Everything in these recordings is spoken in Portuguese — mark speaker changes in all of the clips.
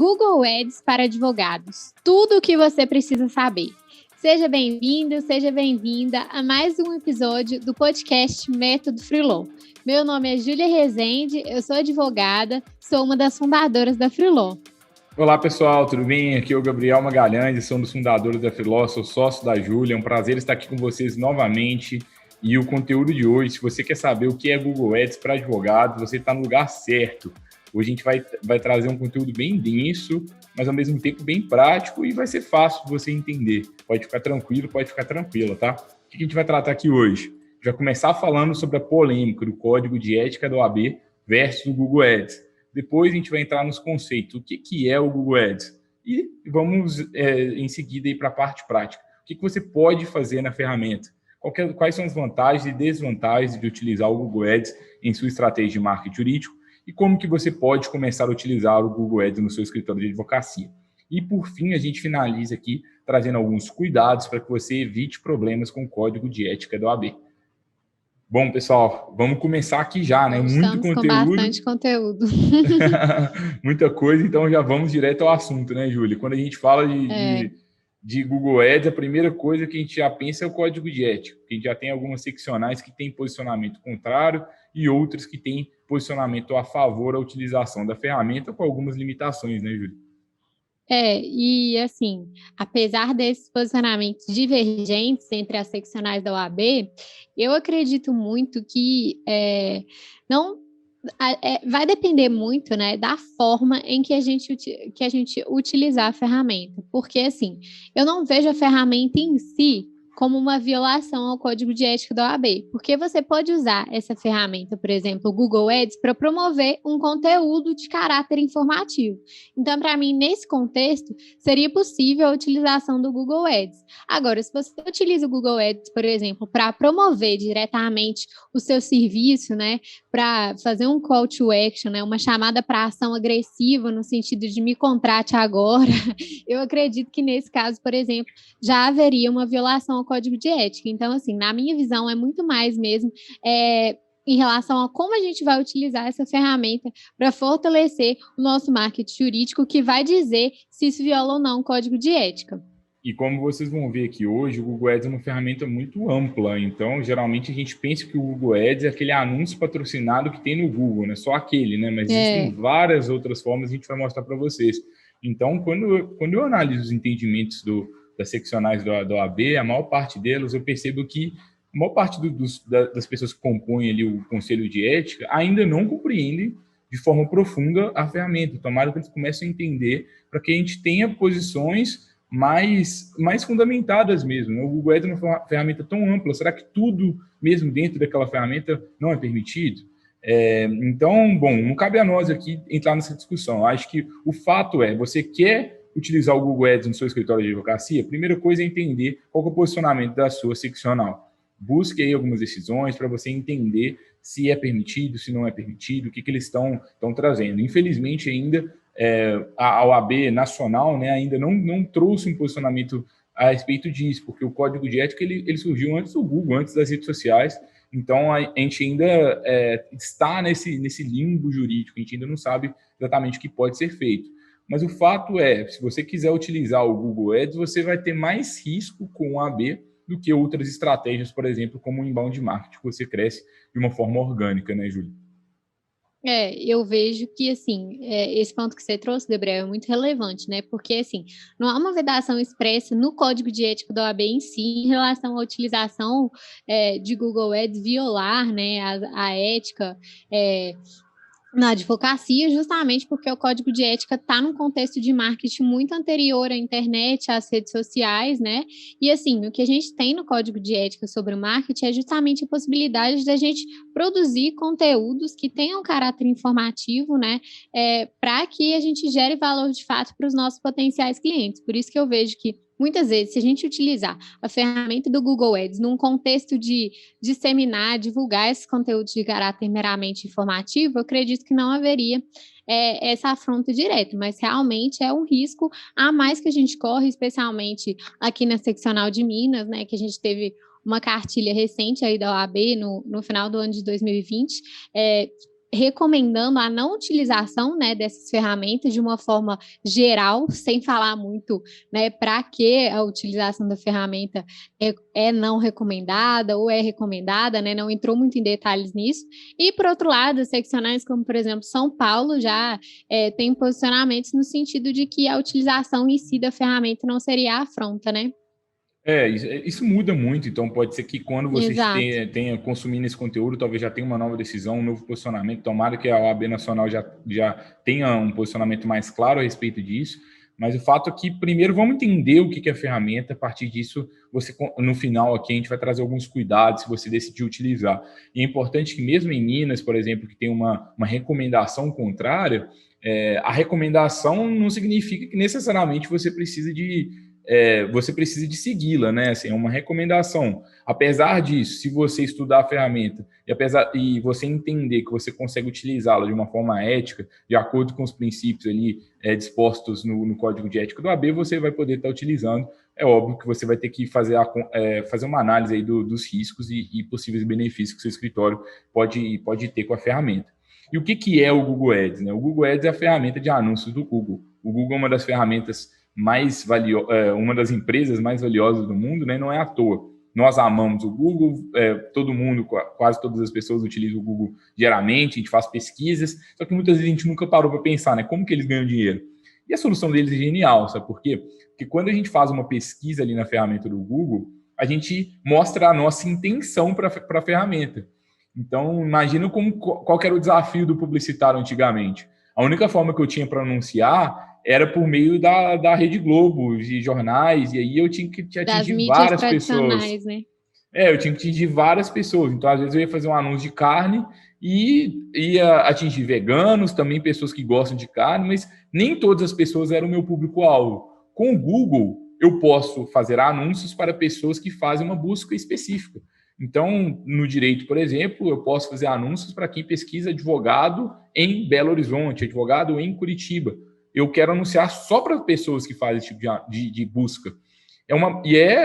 Speaker 1: Google Ads para advogados. Tudo o que você precisa saber. Seja bem-vindo, seja bem-vinda a mais um episódio do podcast Método Freelon. Meu nome é Júlia Rezende, eu sou advogada, sou uma das fundadoras da Freelon.
Speaker 2: Olá pessoal, tudo bem? Aqui é o Gabriel Magalhães, sou um dos fundadores da Freelon, sou sócio da Júlia, é um prazer estar aqui com vocês novamente. E o conteúdo de hoje, se você quer saber o que é Google Ads para advogado, você está no lugar certo. Hoje a gente vai trazer um conteúdo bem denso, mas ao mesmo tempo bem prático e vai ser fácil de você entender. Pode ficar tranquilo, pode ficar tranquila, tá? O que a gente vai tratar aqui hoje? Já começar falando sobre a polêmica do código de ética da OAB versus o Google Ads. Depois a gente vai entrar nos conceitos, o que é o Google Ads. E vamos, em seguida, ir para a parte prática. O que você pode fazer na ferramenta? Quais são as vantagens e desvantagens de utilizar o Google Ads em sua estratégia de marketing jurídico e como que você pode começar a utilizar o Google Ads no seu escritório de advocacia. E, por fim, a gente finaliza aqui trazendo alguns cuidados para que você evite problemas com o código de ética da OAB. Bom, pessoal, vamos começar aqui já, né?
Speaker 1: Muito conteúdo. Com bastante conteúdo.
Speaker 2: Muita coisa, então já vamos direto ao assunto, né, Júlia? Quando a gente fala de Google Ads, a primeira coisa que a gente já pensa é o código de ética, porque a gente já tem algumas seccionais que têm posicionamento contrário e outras que têm posicionamento a favor da utilização da ferramenta com algumas limitações, né, Júlia?
Speaker 1: E assim, apesar desses posicionamentos divergentes entre as seccionais da OAB, eu acredito muito que vai depender muito, né, da forma em que a gente utilizar a ferramenta. Porque, assim, eu não vejo a ferramenta em si como uma violação ao código de ética da OAB, porque você pode usar essa ferramenta, por exemplo, o Google Ads, para promover um conteúdo de caráter informativo. Então, para mim, nesse contexto, seria possível a utilização do Google Ads. Agora, se você utiliza o Google Ads, por exemplo, para promover diretamente o seu serviço, né, para fazer um call to action, né, uma chamada para ação agressiva no sentido de me contrate agora, eu acredito que nesse caso, por exemplo, já haveria uma violação ao código de ética. Então, assim, na minha visão, é muito mais mesmo em relação a como a gente vai utilizar essa ferramenta para fortalecer o nosso marketing jurídico, que vai dizer se isso viola ou não o código de ética.
Speaker 2: E como vocês vão ver aqui hoje, o Google Ads é uma ferramenta muito ampla. Então, geralmente, a gente pensa que o Google Ads é aquele anúncio patrocinado que tem no Google, né? Só aquele, né? Mas existem várias outras formas, a gente vai mostrar para vocês. Então, quando eu analiso os entendimentos das seccionais da OAB, a maior parte delas, eu percebo que a maior parte das pessoas que compõem ali o Conselho de Ética ainda não compreendem de forma profunda a ferramenta. Tomara que eles comecem a entender para que a gente tenha posições mais fundamentadas mesmo, né? O Google Ads é uma ferramenta tão ampla, será que tudo mesmo dentro daquela ferramenta não é permitido? Então, bom, não cabe a nós aqui entrar nessa discussão. Acho que o fato é, você quer utilizar o Google Ads no seu escritório de advocacia, a primeira coisa é entender qual é o posicionamento da sua seccional. Busque aí algumas decisões para você entender se é permitido, se não é permitido, o que eles estão trazendo. Infelizmente, ainda a OAB nacional, né, ainda não trouxe um posicionamento a respeito disso, porque o código de ética ele surgiu antes do Google, antes das redes sociais. Então, a gente ainda está nesse limbo jurídico, a gente ainda não sabe exatamente o que pode ser feito. Mas o fato é, se você quiser utilizar o Google Ads, você vai ter mais risco com o AB do que outras estratégias, por exemplo, como o inbound marketing, que você cresce de uma forma orgânica, né, Júlia?
Speaker 1: Eu vejo que, assim, esse ponto que você trouxe, Gabriel, é muito relevante, né? Porque, assim, não há uma vedação expressa no código de ética da OAB em si em relação à utilização de Google Ads violar, né, a ética na advocacia, justamente porque o código de ética está num contexto de marketing muito anterior à internet, às redes sociais, né? E assim, o que a gente tem no código de ética sobre o marketing é justamente a possibilidade da gente produzir conteúdos que tenham caráter informativo, né? Para que a gente gere valor de fato para os nossos potenciais clientes. Por isso que eu vejo que muitas vezes, se a gente utilizar a ferramenta do Google Ads num contexto de disseminar, divulgar esses conteúdos de caráter meramente informativo, eu acredito que não haveria essa afronta direta, mas realmente é um risco a mais que a gente corre, especialmente aqui na seccional de Minas, né, que a gente teve uma cartilha recente aí da OAB no final do ano de 2020, recomendando a não utilização, né, dessas ferramentas de uma forma geral, sem falar muito, né, para que a utilização da ferramenta é não recomendada ou é recomendada, né, não entrou muito em detalhes nisso. E, por outro lado, seccionais como, por exemplo, São Paulo já tem posicionamentos no sentido de que a utilização em si da ferramenta não seria afronta, né?
Speaker 2: Isso muda muito, então pode ser que quando você
Speaker 1: Exato.
Speaker 2: tenha consumindo esse conteúdo, talvez já tenha uma nova decisão, um novo posicionamento. Tomara que a OAB Nacional já tenha um posicionamento mais claro a respeito disso, mas o fato é que primeiro vamos entender o que é a ferramenta, a partir disso, no final aqui a gente vai trazer alguns cuidados se você decidir utilizar. E é importante que mesmo em Minas, por exemplo, que tem uma recomendação contrária, a recomendação não significa que necessariamente você precisa de segui-la, né? Assim, é uma recomendação. Apesar disso, se você estudar a ferramenta e você entender que você consegue utilizá-la de uma forma ética, de acordo com os princípios ali dispostos no Código de Ética do AB, você vai poder estar utilizando. É óbvio que você vai ter que fazer uma análise aí dos riscos e possíveis benefícios que o seu escritório pode ter com a ferramenta. E o que é o Google Ads, né? O Google Ads é a ferramenta de anúncios do Google. O Google é uma das ferramentas uma das empresas mais valiosas do mundo, né? Não é à toa. Nós amamos o Google, todo mundo, quase todas as pessoas utilizam o Google diariamente, a gente faz pesquisas, só que muitas vezes a gente nunca parou para pensar, né? Como que eles ganham dinheiro? E a solução deles é genial, sabe por quê? Porque quando a gente faz uma pesquisa ali na ferramenta do Google, a gente mostra a nossa intenção para a ferramenta. Então, imagina qual era o desafio do publicitário antigamente. A única forma que eu tinha para anunciar era por meio da Rede Globo, de jornais, e aí eu tinha que atingir várias pessoas.
Speaker 1: Né?
Speaker 2: Eu tinha que atingir várias pessoas. Então, às vezes, eu ia fazer um anúncio de carne e ia atingir veganos, também pessoas que gostam de carne, mas nem todas as pessoas eram o meu público-alvo. Com o Google, eu posso fazer anúncios para pessoas que fazem uma busca específica. Então, no direito, por exemplo, eu posso fazer anúncios para quem pesquisa advogado em Belo Horizonte, advogado em Curitiba. Eu quero anunciar só para pessoas que fazem esse tipo de busca.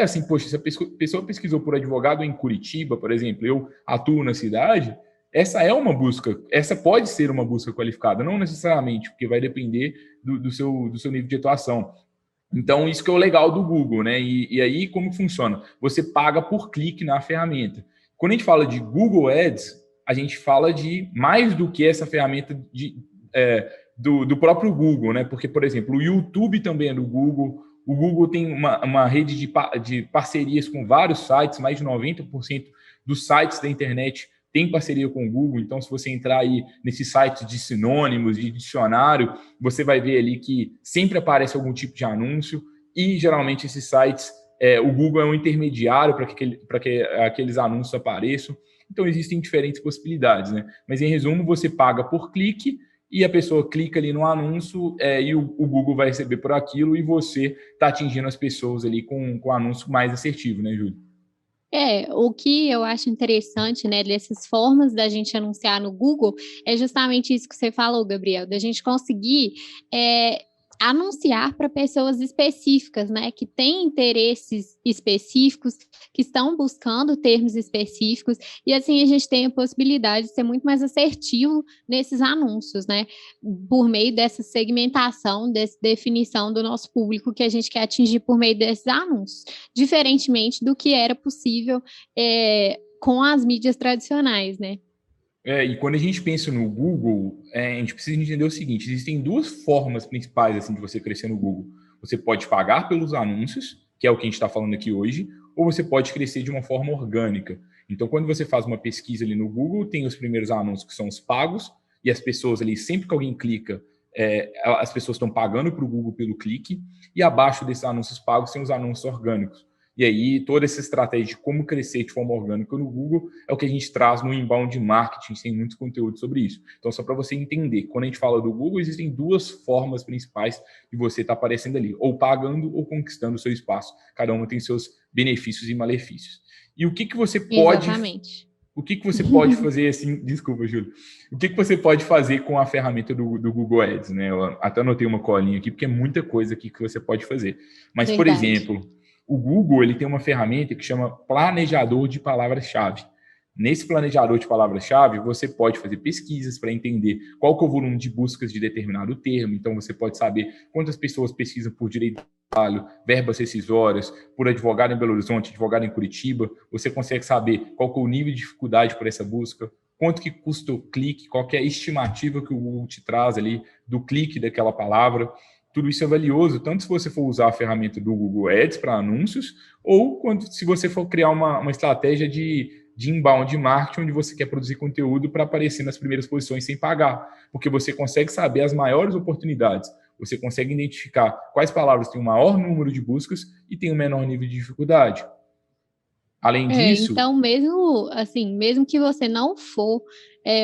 Speaker 2: Assim, poxa, se a pessoa pesquisou por advogado em Curitiba, por exemplo, eu atuo na cidade, essa é uma busca, essa pode ser uma busca qualificada, não necessariamente, porque vai depender do seu nível de atuação. Então, isso que é o legal do Google, né? E aí, como funciona? Você paga por clique na ferramenta. Quando a gente fala de Google Ads, a gente fala de mais do que essa ferramenta do próprio Google, né? Porque, por exemplo, o YouTube também é do Google. O Google tem uma rede de parcerias com vários sites, mais de 90% dos sites da internet tem parceria com o Google. Então, se você entrar aí nesses sites de sinônimos, de dicionário, você vai ver ali que sempre aparece algum tipo de anúncio e, geralmente, esses sites, o Google é um intermediário para que aqueles anúncios apareçam. Então, existem diferentes possibilidades, né? Mas, em resumo, você paga por clique e a pessoa clica ali no anúncio e o Google vai receber por aquilo e você está atingindo as pessoas ali com o anúncio mais assertivo, né, Júlio?
Speaker 1: O que eu acho interessante, né, dessas formas da gente anunciar no Google é justamente isso que você falou, Gabriel, da gente conseguir anunciar para pessoas específicas, né, que têm interesses específicos, que estão buscando termos específicos, e assim a gente tem a possibilidade de ser muito mais assertivo nesses anúncios, né, por meio dessa segmentação, dessa definição do nosso público que a gente quer atingir por meio desses anúncios, diferentemente do que era possível com as mídias tradicionais, né?
Speaker 2: E quando a gente pensa no Google, a gente precisa entender o seguinte: existem duas formas principais assim, de você crescer no Google. Você pode pagar pelos anúncios, que é o que a gente está falando aqui hoje, ou você pode crescer de uma forma orgânica. Então, quando você faz uma pesquisa ali no Google, tem os primeiros anúncios que são os pagos, e as pessoas ali, sempre que alguém clica, as pessoas estão pagando para o Google pelo clique, e abaixo desses anúncios pagos tem os anúncios orgânicos. E aí, toda essa estratégia de como crescer de forma orgânica no Google é o que a gente traz no Inbound Marketing, tem muito conteúdo sobre isso. Então, só para você entender, quando a gente fala do Google, existem duas formas principais de você estar aparecendo ali, ou pagando ou conquistando o seu espaço. Cada uma tem seus benefícios e malefícios. E o que você pode...
Speaker 1: Exatamente.
Speaker 2: O que você pode fazer assim... Desculpa, Júlio. O que você pode fazer com a ferramenta do Google Ads, né? Eu até anotei uma colinha aqui, porque é muita coisa aqui que você pode fazer. Mas,
Speaker 1: Verdade.
Speaker 2: por exemplo... O Google ele tem uma ferramenta que chama Planejador de Palavras-Chave. Nesse planejador de palavras-chave, você pode fazer pesquisas para entender qual que é o volume de buscas de determinado termo. Então, você pode saber quantas pessoas pesquisam por direito do trabalho, verbas rescisórias, por advogado em Belo Horizonte, advogado em Curitiba. Você consegue saber qual que é o nível de dificuldade por essa busca, quanto que custa o clique, qual que é a estimativa que o Google te traz ali do clique daquela palavra. Tudo isso é valioso, tanto se você for usar a ferramenta do Google Ads para anúncios, ou se você for criar uma estratégia de inbound marketing, onde você quer produzir conteúdo para aparecer nas primeiras posições sem pagar, porque você consegue saber as maiores oportunidades, você consegue identificar quais palavras têm o maior número de buscas e têm o menor nível de dificuldade. Além disso...
Speaker 1: Então, mesmo assim, mesmo que você não for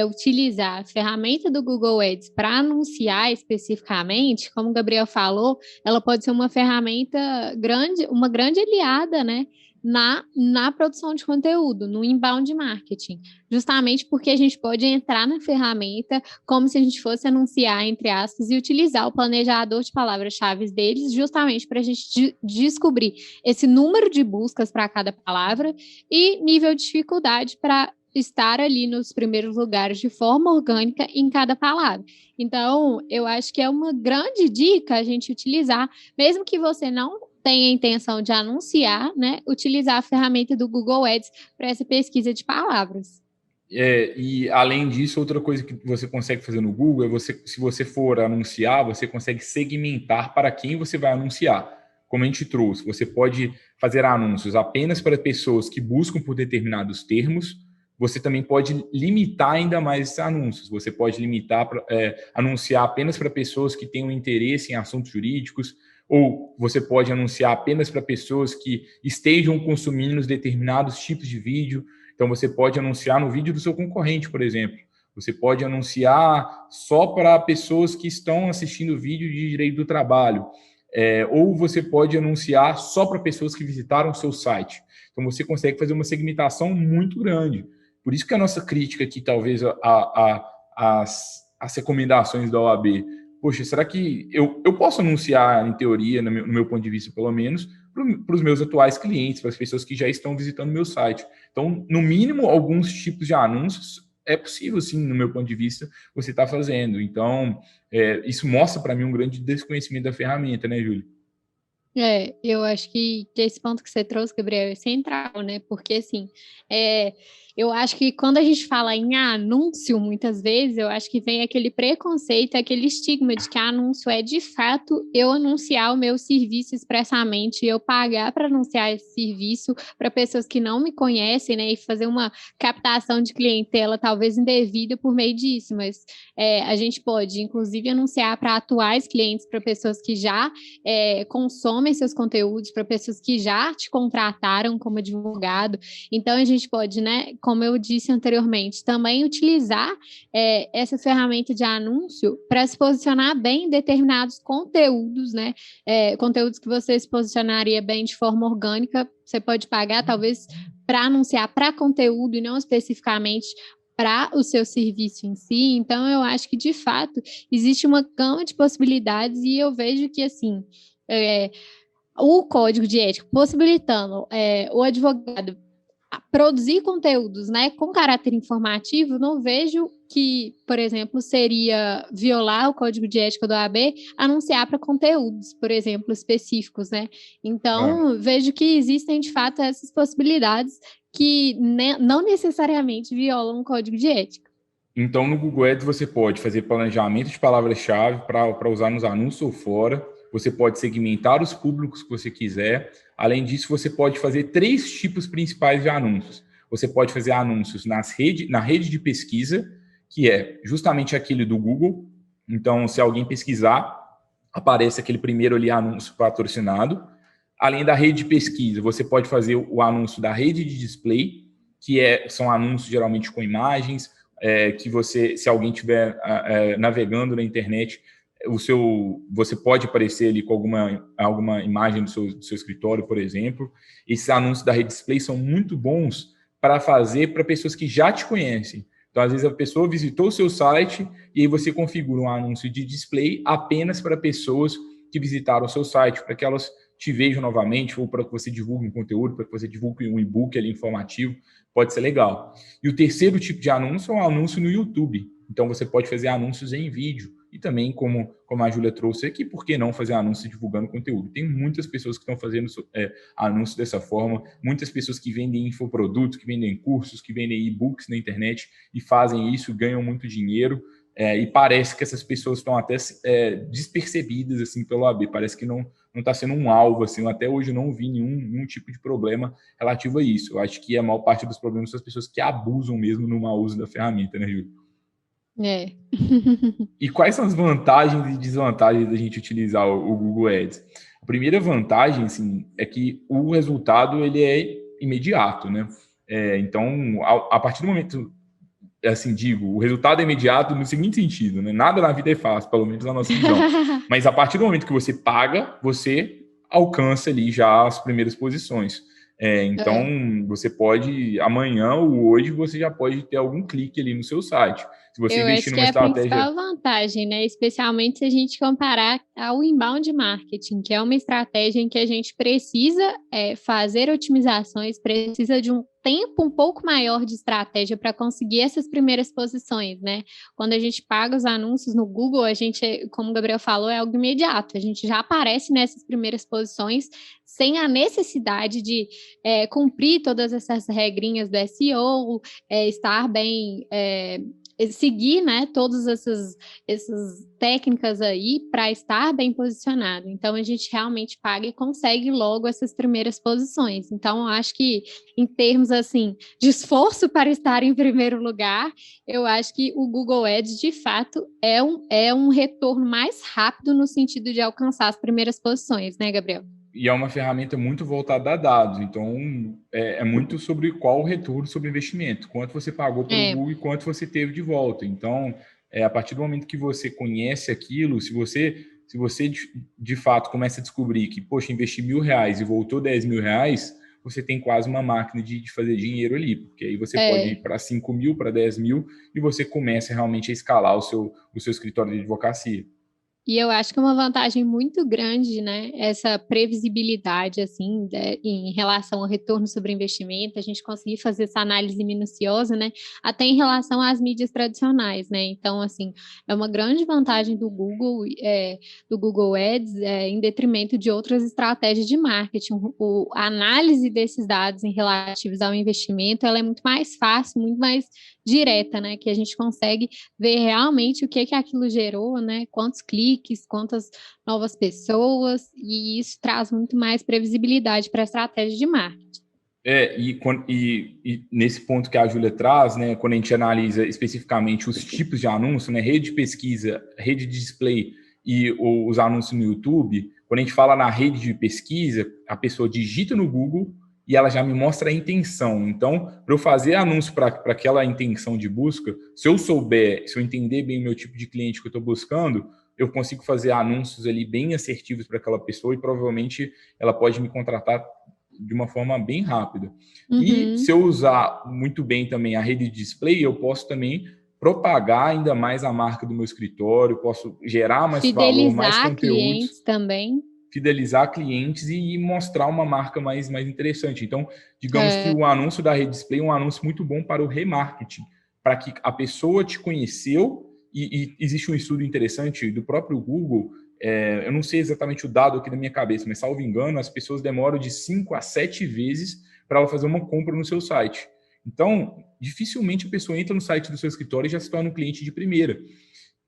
Speaker 1: utilizar a ferramenta do Google Ads para anunciar especificamente, como o Gabriel falou, ela pode ser uma ferramenta grande, uma grande aliada, né, na produção de conteúdo, no inbound marketing, justamente porque a gente pode entrar na ferramenta como se a gente fosse anunciar, entre aspas, e utilizar o planejador de palavras-chave deles, justamente para a gente descobrir esse número de buscas para cada palavra e nível de dificuldade para estar ali nos primeiros lugares de forma orgânica em cada palavra. Então, eu acho que é uma grande dica a gente utilizar, mesmo que você não tenha a intenção de anunciar, né, utilizar a ferramenta do Google Ads para essa pesquisa de palavras.
Speaker 2: E além disso, outra coisa que você consegue fazer no Google é se você for anunciar, você consegue segmentar para quem você vai anunciar. Como a gente trouxe, você pode fazer anúncios apenas para pessoas que buscam por determinados termos. Você também pode limitar ainda mais esses anúncios. Você pode limitar, anunciar apenas para pessoas que tenham interesse em assuntos jurídicos, ou você pode anunciar apenas para pessoas que estejam consumindo determinados tipos de vídeo. Então, você pode anunciar no vídeo do seu concorrente, por exemplo. Você pode anunciar só para pessoas que estão assistindo vídeo de direito do trabalho. Ou você pode anunciar só para pessoas que visitaram o seu site. Então, você consegue fazer uma segmentação muito grande. Por isso que a nossa crítica aqui, talvez, às recomendações da OAB. Poxa, será que eu posso anunciar, em teoria, no meu ponto de vista, pelo menos, para os meus atuais clientes, para as pessoas que já estão visitando meu site? Então, no mínimo, alguns tipos de anúncios é possível, sim, no meu ponto de vista, você está fazendo. Então, isso mostra para mim um grande desconhecimento da ferramenta, né, Júlio?
Speaker 1: Eu acho que esse ponto que você trouxe, Gabriel, é central, né? Porque, assim, eu acho que quando a gente fala em anúncio, muitas vezes, eu acho que vem aquele preconceito, aquele estigma de que anúncio é, de fato, eu anunciar o meu serviço expressamente, eu pagar para anunciar esse serviço para pessoas que não me conhecem, né? E fazer uma captação de clientela, talvez indevida por meio disso, mas a gente pode, inclusive, anunciar para atuais clientes, para pessoas que já consomem seus conteúdos, para pessoas que já te contrataram como advogado. Então, a gente pode, né, como eu disse anteriormente, também utilizar essa ferramenta de anúncio para se posicionar bem em determinados conteúdos, né? Conteúdos que você se posicionaria bem de forma orgânica, você pode pagar, talvez, para anunciar para conteúdo e não especificamente para o seu serviço em si. Então, eu acho que, de fato, existe uma gama de possibilidades e eu vejo que, assim, o código de ética possibilitando o advogado produzir conteúdos, né, com caráter informativo, não vejo que, por exemplo, seria violar o código de ética do AB anunciar para conteúdos, por exemplo, específicos, né? Então, vejo que existem, de fato, essas possibilidades que não necessariamente violam o código de ética.
Speaker 2: Então, no Google Ads, você pode fazer planejamento de palavras-chave para usar nos anúncios ou fora. Você pode segmentar os públicos que você quiser. Além disso, você pode fazer 3 tipos principais de anúncios. Você pode fazer anúncios na rede de pesquisa, que é justamente aquele do Google. Então, se alguém pesquisar, aparece aquele primeiro ali anúncio patrocinado. Além da rede de pesquisa, você pode fazer o anúncio da rede de display, que são anúncios geralmente com imagens, que você, se alguém estiver navegando na internet, você pode aparecer ali com alguma imagem do seu escritório, por exemplo. Esses anúncios da rede display são muito bons para fazer para pessoas que já te conhecem. Então, às vezes, a pessoa visitou o seu site e aí você configura um anúncio de display apenas para pessoas que visitaram o seu site, para que elas te vejam novamente, ou para que você divulgue um conteúdo, para que você divulgue um e-book ali informativo, pode ser legal. E o terceiro tipo de anúncio é um anúncio no YouTube. Então, você pode fazer anúncios em vídeo. E também, como a Júlia trouxe aqui, por que não fazer anúncios divulgando conteúdo? Tem muitas pessoas que estão fazendo anúncios dessa forma, muitas pessoas que vendem infoprodutos, que vendem cursos, que vendem e-books na internet e fazem isso, ganham muito dinheiro. E parece que essas pessoas estão até despercebidas assim, pelo AB. Parece que não está sendo um alvo. Assim, até hoje eu não vi nenhum tipo de problema relativo a isso. Eu acho que a maior parte dos problemas são as pessoas que abusam mesmo no mau uso da ferramenta, né, Júlia? E quais são as vantagens e desvantagens da gente utilizar o Google Ads? A primeira vantagem, assim, é que o resultado ele é imediato, né? Então, a partir do momento, assim, o resultado é imediato no seguinte sentido, né? Nada na vida é fácil, pelo menos na nossa visão. Mas a partir do momento que você paga, você alcança ali já as primeiras posições. Então, você pode, amanhã ou hoje, você já pode ter algum clique ali no seu site. Se você
Speaker 1: Eu
Speaker 2: investir
Speaker 1: acho que
Speaker 2: numa
Speaker 1: é a
Speaker 2: estratégia...
Speaker 1: principal vantagem, né? Especialmente se a gente comparar ao inbound marketing, que é uma estratégia em que a gente precisa fazer otimizações, precisa de um tempo um pouco maior de estratégia para conseguir essas primeiras posições, né? Quando a gente paga os anúncios no Google, a gente, como o Gabriel falou, é algo imediato. A gente já aparece nessas primeiras posições sem a necessidade de cumprir todas essas regrinhas do SEO, estar bem... seguir, né, todas essas técnicas aí para estar bem posicionado. Então, a gente realmente paga e consegue logo essas primeiras posições. Então, eu acho que, em termos, assim, de esforço para estar em primeiro lugar, eu acho que o Google Ads, de fato, é um retorno mais rápido no sentido de alcançar as primeiras posições, né, Gabriel?
Speaker 2: E é uma ferramenta muito voltada a dados, então é muito sobre qual o retorno sobre investimento, quanto você pagou pelo Google e quanto você teve de volta. Então, a partir do momento que você conhece aquilo, se você de fato começa a descobrir que, poxa, investi R$1.000 e voltou R$10.000, você tem quase uma máquina de fazer dinheiro ali, porque aí você pode ir para 5.000, para 10.000 e você começa realmente a escalar o seu escritório de advocacia.
Speaker 1: E eu acho que é uma vantagem muito grande, né? Essa previsibilidade, assim, em relação ao retorno sobre investimento, a gente conseguir fazer essa análise minuciosa, né? Até em relação às mídias tradicionais, né? Então, assim, é uma grande vantagem do Google Ads, em detrimento de outras estratégias de marketing. A análise desses dados em relativos ao investimento, ela é muito mais fácil, muito mais direta, né? Que a gente consegue ver realmente o que aquilo gerou, né? Quantos cliques, quantas novas pessoas, e isso traz muito mais previsibilidade para a estratégia de marketing.
Speaker 2: E nesse ponto que a Júlia traz, né, quando a gente analisa especificamente os tipos de anúncio, né, rede de pesquisa, rede de display e os anúncios no YouTube, quando a gente fala na rede de pesquisa, a pessoa digita no Google e ela já me mostra a intenção. Então, para eu fazer anúncio para aquela intenção de busca, se eu entender bem o meu tipo de cliente que eu estou buscando, eu consigo fazer anúncios ali bem assertivos para aquela pessoa e provavelmente ela pode me contratar de uma forma bem rápida. E se eu usar muito bem também a rede de display, eu posso também propagar ainda mais a marca do meu escritório, posso gerar mais valor, mais conteúdos.
Speaker 1: Clientes também.
Speaker 2: Fidelizar clientes e mostrar uma marca mais interessante. Então, digamos que o anúncio da rede display é um anúncio muito bom para o remarketing, para que a pessoa te conheceu, e existe um estudo interessante do próprio Google, eu não sei exatamente o dado aqui na minha cabeça, mas, salvo engano, as pessoas demoram de 5 a 7 vezes para ela fazer uma compra no seu site. Então, dificilmente a pessoa entra no site do seu escritório e já se torna um cliente de primeira.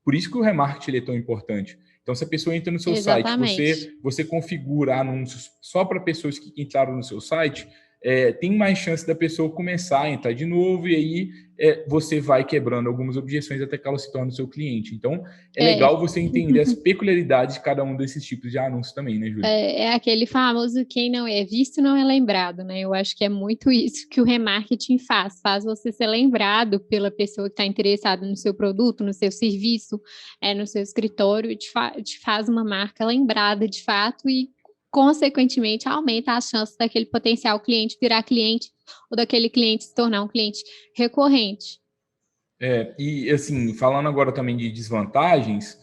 Speaker 2: Por isso que o remarketing é tão importante. Então, se a pessoa entra no seu site, você configura anúncios só para pessoas que entraram no seu site, tem mais chance da pessoa começar a entrar de novo e aí você vai quebrando algumas objeções até que ela se torne seu cliente. Então, é legal você entender as peculiaridades de cada um desses tipos de anúncios também, né, Júlia?
Speaker 1: É aquele famoso quem não é visto não é lembrado, né? Eu acho que é muito isso que o remarketing faz você ser lembrado pela pessoa que está interessada no seu produto, no seu serviço, no seu escritório, e te faz uma marca lembrada de fato e, consequentemente, aumenta as chances daquele potencial cliente virar cliente ou daquele cliente se tornar um cliente recorrente.
Speaker 2: E assim, falando agora também de desvantagens,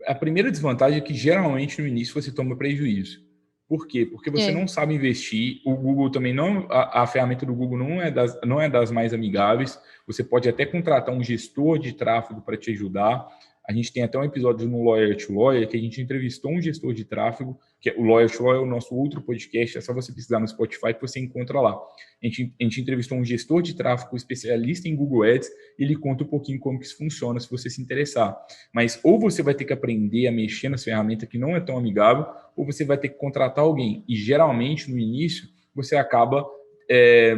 Speaker 2: a primeira desvantagem é que geralmente no início você toma prejuízo. Por quê? Porque você não sabe investir, o Google também não, a ferramenta do Google não é das mais amigáveis, você pode até contratar um gestor de tráfego para te ajudar. A gente tem até um episódio no Lawyer to Lawyer que a gente entrevistou um gestor de tráfego, que é o Lawyer to Lawyer, é o nosso outro podcast, é só você pesquisar no Spotify que você encontra lá. A gente entrevistou um gestor de tráfego especialista em Google Ads e ele conta um pouquinho como que isso funciona, se você se interessar. Mas ou você vai ter que aprender a mexer nas ferramentas que não é tão amigável, ou você vai ter que contratar alguém. E geralmente, no início, você acaba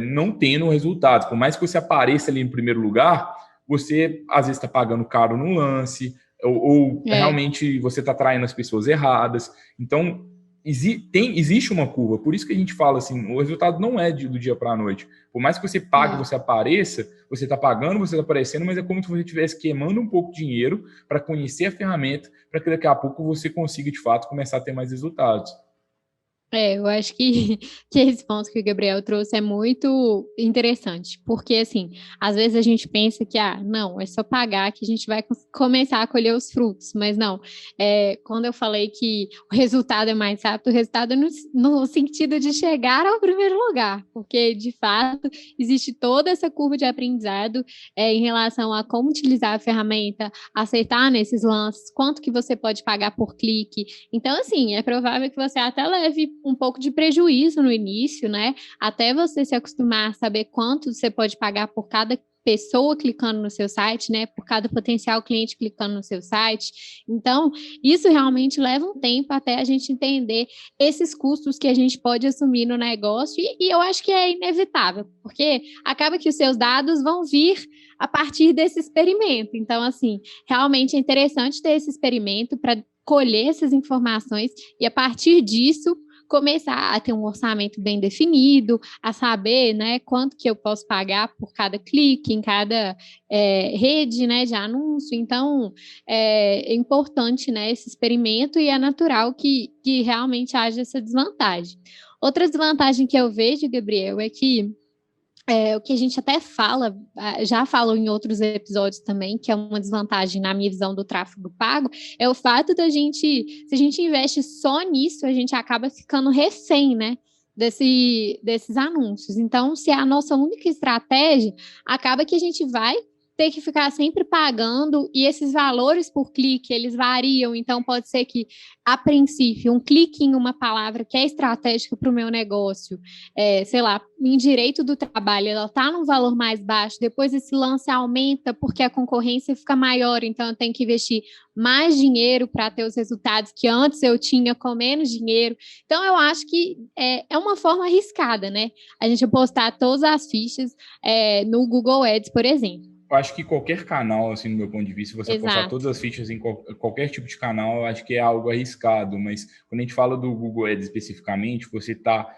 Speaker 2: não tendo resultados. Por mais que você apareça ali em primeiro lugar, você às vezes está pagando caro no lance, ou realmente você está traindo as pessoas erradas. Então, existe uma curva. Por isso que a gente fala assim, o resultado não é do dia para a noite. Por mais que você pague, você apareça, você está pagando, você está aparecendo, mas é como se você estivesse queimando um pouco de dinheiro para conhecer a ferramenta, para que daqui a pouco você consiga, de fato, começar a ter mais resultados.
Speaker 1: Eu acho que esse ponto que o Gabriel trouxe é muito interessante, porque, assim, às vezes a gente pensa que, não, é só pagar que a gente vai começar a colher os frutos, mas não. Quando eu falei que o resultado é mais rápido, o resultado é no sentido de chegar ao primeiro lugar, porque, de fato, existe toda essa curva de aprendizado em relação a como utilizar a ferramenta, acertar nesses lances, quanto que você pode pagar por clique. Então, assim, é provável que você até leve um pouco de prejuízo no início, né? Até você se acostumar a saber quanto você pode pagar por cada pessoa clicando no seu site, né? Por cada potencial cliente clicando no seu site. Então, isso realmente leva um tempo até a gente entender esses custos que a gente pode assumir no negócio e eu acho que é inevitável, porque acaba que os seus dados vão vir a partir desse experimento. Então, assim, realmente é interessante ter esse experimento para colher essas informações e, a partir disso, começar a ter um orçamento bem definido, a saber, né, quanto que eu posso pagar por cada clique, em cada rede, né, de anúncio. Então, é importante, né, esse experimento e é natural que realmente haja essa desvantagem. Outra desvantagem que eu vejo, Gabriel, é que o que a gente até fala, já falou em outros episódios também, que é uma desvantagem na minha visão do tráfego pago, é o fato da gente, se a gente investe só nisso, a gente acaba ficando refém, né, desses anúncios. Então, se é a nossa única estratégia, acaba que a gente vai ter que ficar sempre pagando e esses valores por clique, eles variam, então pode ser que, a princípio, um clique em uma palavra que é estratégica para o meu negócio, sei lá, em direito do trabalho, ela está num valor mais baixo, depois esse lance aumenta porque a concorrência fica maior, então eu tenho que investir mais dinheiro para ter os resultados que antes eu tinha com menos dinheiro. Então, eu acho que é uma forma arriscada, né? A gente apostar todas as fichas no Google Ads, por exemplo.
Speaker 2: Eu acho que qualquer canal, assim, do meu ponto de vista, você apostar todas as fichas em qualquer tipo de canal, eu acho que é algo arriscado. Mas quando a gente fala do Google Ads especificamente, você está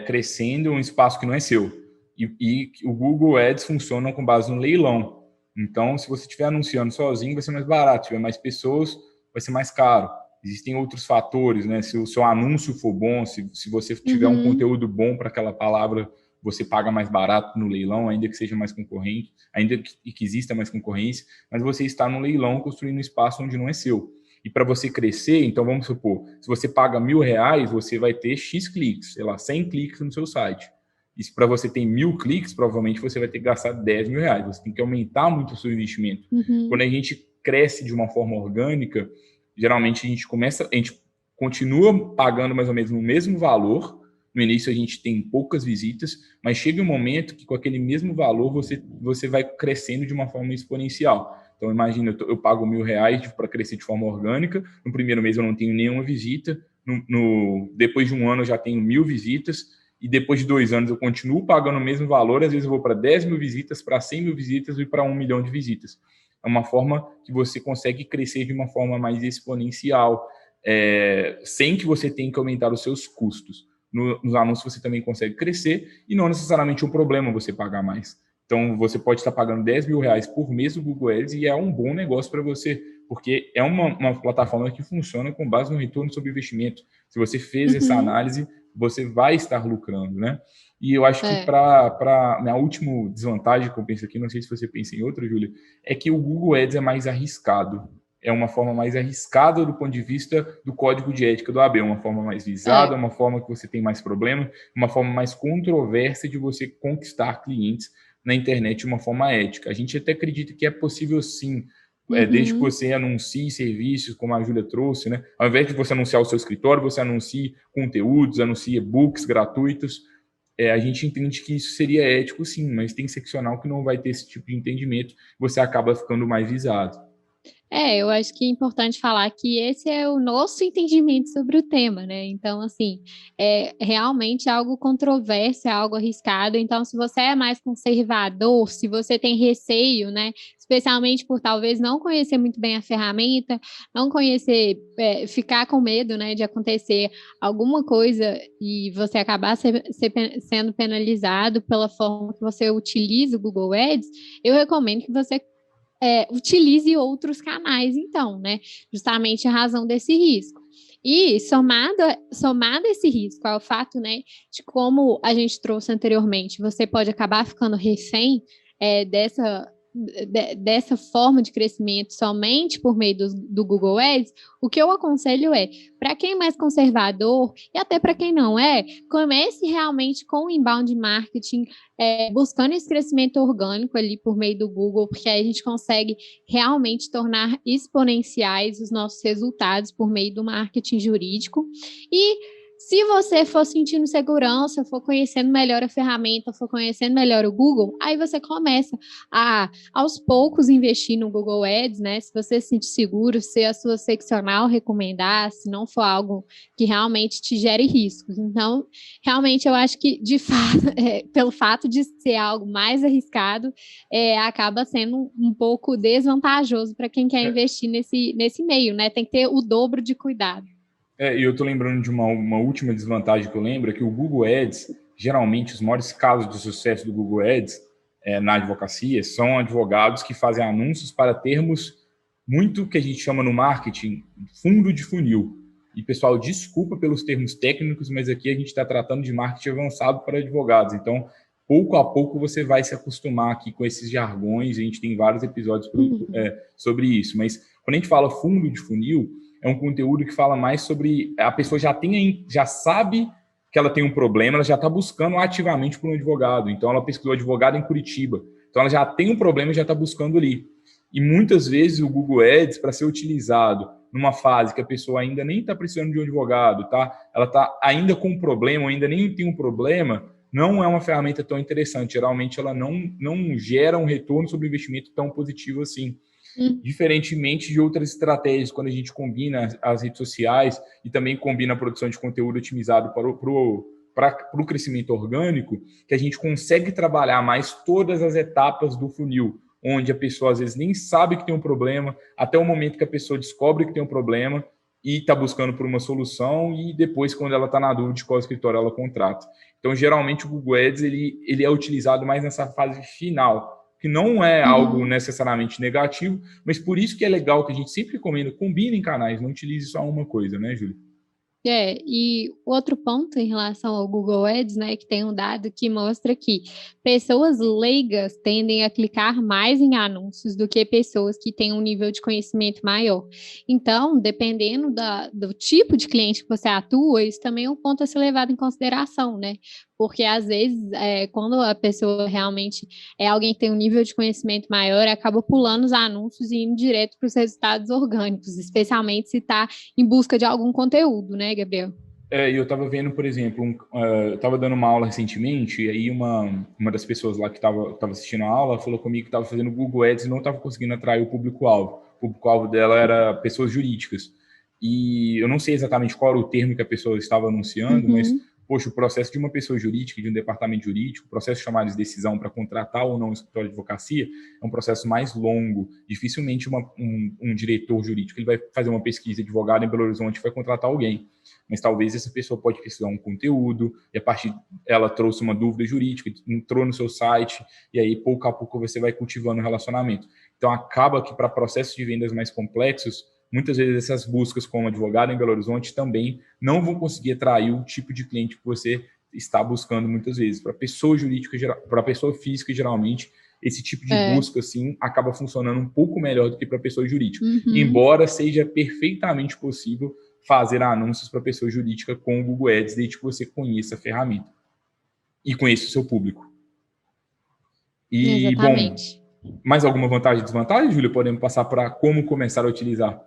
Speaker 2: crescendo um espaço que não é seu. E o Google Ads funciona com base no leilão. Então, se você estiver anunciando sozinho, vai ser mais barato. Se tiver mais pessoas, vai ser mais caro. Existem outros fatores, né? Se o seu anúncio for bom, se você tiver um conteúdo bom para aquela palavra, você paga mais barato no leilão, ainda que seja mais concorrente, ainda que exista mais concorrência, mas você está no leilão construindo um espaço onde não é seu. E para você crescer, então vamos supor, se você paga R$1.000, você vai ter X cliques, sei lá, 100 cliques no seu site. E se para você tem 1.000 cliques, provavelmente você vai ter que gastar R$10.000. Você tem que aumentar muito o seu investimento. Quando a gente cresce de uma forma orgânica, geralmente a gente continua pagando mais ou menos o mesmo valor. No início a gente tem poucas visitas, mas chega um momento que com aquele mesmo valor você vai crescendo de uma forma exponencial. Então imagina, eu pago R$1.000 para crescer de forma orgânica, no primeiro mês eu não tenho nenhuma visita, depois de um ano eu já tenho 1.000 visitas, e depois de 2 anos eu continuo pagando o mesmo valor, às vezes eu vou para 10.000 visitas, para 100.000 visitas e para 1 milhão de visitas. É uma forma que você consegue crescer de uma forma mais exponencial, sem que você tenha que aumentar os seus custos. Nos anúncios você também consegue crescer e não necessariamente um problema você pagar mais. Então, você pode estar pagando R$10.000 por mês no Google Ads e é um bom negócio para você, porque é uma plataforma que funciona com base no retorno sobre investimento. Se você fez essa análise, você vai estar lucrando, né? E eu acho que para minha última desvantagem que eu penso aqui, não sei se você pensa em outra, Júlia, é que o Google Ads é mais arriscado. é uma forma mais arriscada do ponto de vista do código de ética do AB, uma forma mais visada, uma forma que você tem mais problema, uma forma mais controversa de você conquistar clientes na internet de uma forma ética. A gente até acredita que é possível sim, desde que você anuncie serviços, como a Júlia trouxe, né? Ao invés de você anunciar o seu escritório, você anuncie conteúdos, anuncie e-books gratuitos. A gente entende que isso seria ético sim, mas tem seccional que não vai ter esse tipo de entendimento, você acaba ficando mais visado.
Speaker 1: Eu acho que é importante falar que esse é o nosso entendimento sobre o tema, né? Então, assim, é realmente algo controverso, é algo arriscado. Então, se você é mais conservador, se você tem receio, né? Especialmente por talvez não conhecer muito bem a ferramenta, não conhecer, ficar com medo, né, de acontecer alguma coisa e você acabar sendo penalizado pela forma que você utiliza o Google Ads, eu recomendo que você utilize outros canais, então, né? Justamente a razão desse risco. E somado esse risco ao fato, né, de como a gente trouxe anteriormente, você pode acabar ficando refém dessa forma de crescimento somente por meio do Google Ads. O que eu aconselho para quem é mais conservador e até para quem não comece realmente com o inbound marketing, buscando esse crescimento orgânico ali por meio do Google, porque aí a gente consegue realmente tornar exponenciais os nossos resultados por meio do marketing jurídico. E se você for sentindo segurança, for conhecendo melhor a ferramenta, for conhecendo melhor o Google, aí você começa a, aos poucos, investir no Google Ads, né? Se você se sentir seguro, se a sua seccional recomendar, se não for algo que realmente te gere riscos. Então, realmente, eu acho que, de fato, pelo fato de ser algo mais arriscado, acaba sendo um pouco desvantajoso para quem quer investir nesse meio, né? Tem que ter o dobro de cuidado.
Speaker 2: E eu estou lembrando de uma última desvantagem que eu lembro, é que o Google Ads, geralmente, os maiores casos de sucesso do Google Ads na advocacia são advogados que fazem anúncios para termos muito que a gente chama no marketing fundo de funil. E, pessoal, desculpa pelos termos técnicos, mas aqui a gente está tratando de marketing avançado para advogados. Então, pouco a pouco você vai se acostumar aqui com esses jargões. A gente tem vários episódios sobre isso. Mas quando a gente fala fundo de funil, é um conteúdo que fala mais sobre a pessoa já sabe que ela tem um problema, ela já está buscando ativamente por um advogado. Então, ela pesquisou advogado em Curitiba. Então, ela já tem um problema e já está buscando ali. E muitas vezes o Google Ads, para ser utilizado numa fase que a pessoa ainda nem está precisando de um advogado, tá? Ela está ainda com um problema, ainda nem tem um problema, não é uma ferramenta tão interessante. Geralmente, ela não gera um retorno sobre investimento tão positivo assim. Diferentemente de outras estratégias, quando a gente combina as redes sociais e também combina a produção de conteúdo otimizado para o crescimento orgânico, que a gente consegue trabalhar mais todas as etapas do funil, onde a pessoa às vezes nem sabe que tem um problema, até o momento que a pessoa descobre que tem um problema e está buscando por uma solução, e depois, quando ela está na dúvida de qual escritório ela contrata. Então, geralmente, o Google Ads ele é utilizado mais nessa fase final, que não é algo necessariamente negativo, mas por isso que é legal que a gente sempre recomenda, combine em canais, não utilize só uma coisa, né, Júlia?
Speaker 1: E outro ponto em relação ao Google Ads, né, que tem um dado que mostra que pessoas leigas tendem a clicar mais em anúncios do que pessoas que têm um nível de conhecimento maior. Então, dependendo do tipo de cliente que você atua, isso também é um ponto a ser levado em consideração, né? Porque, às vezes, quando a pessoa realmente é alguém que tem um nível de conhecimento maior, acaba pulando os anúncios e indo direto para os resultados orgânicos, especialmente se está em busca de algum conteúdo, né, Gabriel?
Speaker 2: Eu estava vendo, por exemplo, eu estava dando uma aula recentemente, e aí uma das pessoas lá que estava assistindo a aula falou comigo que estava fazendo Google Ads e não estava conseguindo atrair o público-alvo. O público-alvo dela era pessoas jurídicas. E eu não sei exatamente qual era o termo que a pessoa estava anunciando, mas, poxa, o processo de uma pessoa jurídica, de um departamento jurídico, o processo de tomada de decisão para contratar ou não um escritório de advocacia é um processo mais longo. Dificilmente um diretor jurídico ele vai fazer uma pesquisa de advogado em Belo Horizonte e vai contratar alguém. Mas talvez essa pessoa pode pesquisar um conteúdo, e a partir ela trouxe uma dúvida jurídica, entrou no seu site, e aí pouco a pouco você vai cultivando o relacionamento. Então acaba que para processos de vendas mais complexos, muitas vezes essas buscas como advogado em Belo Horizonte também não vão conseguir atrair o tipo de cliente que você está buscando muitas vezes. Para pessoa jurídica, para pessoa física, geralmente, esse tipo de busca, assim, acaba funcionando um pouco melhor do que para pessoa jurídica.
Speaker 1: Uhum.
Speaker 2: Embora seja perfeitamente possível fazer anúncios para pessoa jurídica com o Google Ads, desde que você conheça a ferramenta e conheça o seu público. E,
Speaker 1: Exatamente.
Speaker 2: Bom, mais alguma vantagem e desvantagem, Júlia? Podemos passar para como começar a utilizar?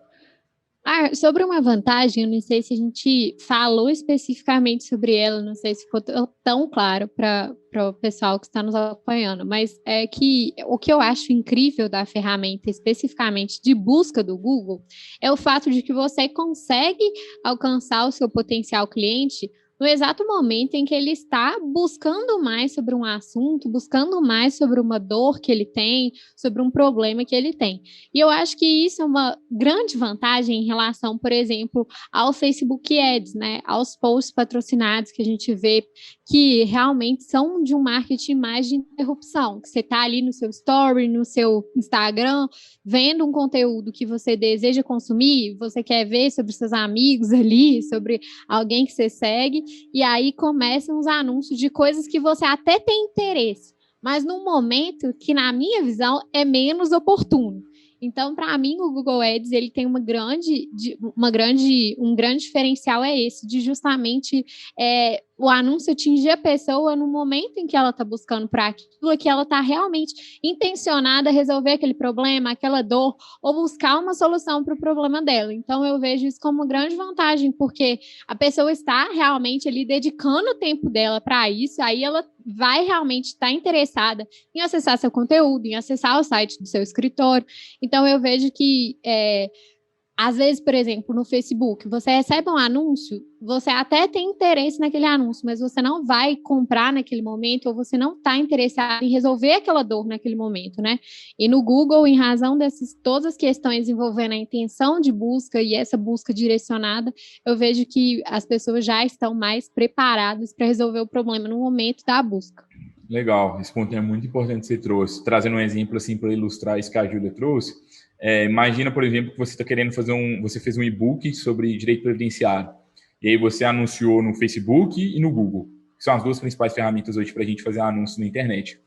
Speaker 1: Sobre uma vantagem, eu não sei se a gente falou especificamente sobre ela, não sei se ficou tão claro para o pessoal que está nos acompanhando, mas é que o que eu acho incrível da ferramenta, especificamente de busca do Google, é o fato de que você consegue alcançar o seu potencial cliente no exato momento em que ele está buscando mais sobre um assunto, buscando mais sobre uma dor que ele tem, sobre um problema que ele tem. E eu acho que isso é uma grande vantagem em relação, por exemplo, ao Facebook Ads, né? Aos posts patrocinados que a gente vê que realmente são de um marketing mais de interrupção, que você está ali no seu story, no seu Instagram, vendo um conteúdo que você deseja consumir, você quer ver sobre seus amigos ali, sobre alguém que você segue, e aí começam os anúncios de coisas que você até tem interesse, mas num momento que, na minha visão, é menos oportuno. Então, para mim, o Google Ads ele tem um grande diferencial é esse, de justamente o anúncio atingir a pessoa no momento em que ela está buscando para aquilo, que ela está realmente intencionada a resolver aquele problema, aquela dor, ou buscar uma solução para o problema dela. Então, eu vejo isso como uma grande vantagem, porque a pessoa está realmente ali dedicando o tempo dela para isso, aí ela vai realmente estar interessada em acessar seu conteúdo, em acessar o site do seu escritório. Então, eu vejo que, às vezes, por exemplo, no Facebook, você recebe um anúncio, você até tem interesse naquele anúncio, mas você não vai comprar naquele momento, ou você não está interessado em resolver aquela dor naquele momento, né? E no Google, em razão dessas todas as questões envolvendo a intenção de busca e essa busca direcionada, eu vejo que as pessoas já estão mais preparadas para resolver o problema no momento da busca.
Speaker 2: Legal, esse ponto é muito importante que você trouxe. Trazendo um exemplo assim para ilustrar isso que a Júlia trouxe, imagina, por exemplo, que você está querendo você fez um e-book sobre direito previdenciário, e aí você anunciou no Facebook e no Google, que são as duas principais ferramentas hoje para a gente fazer anúncios na internet.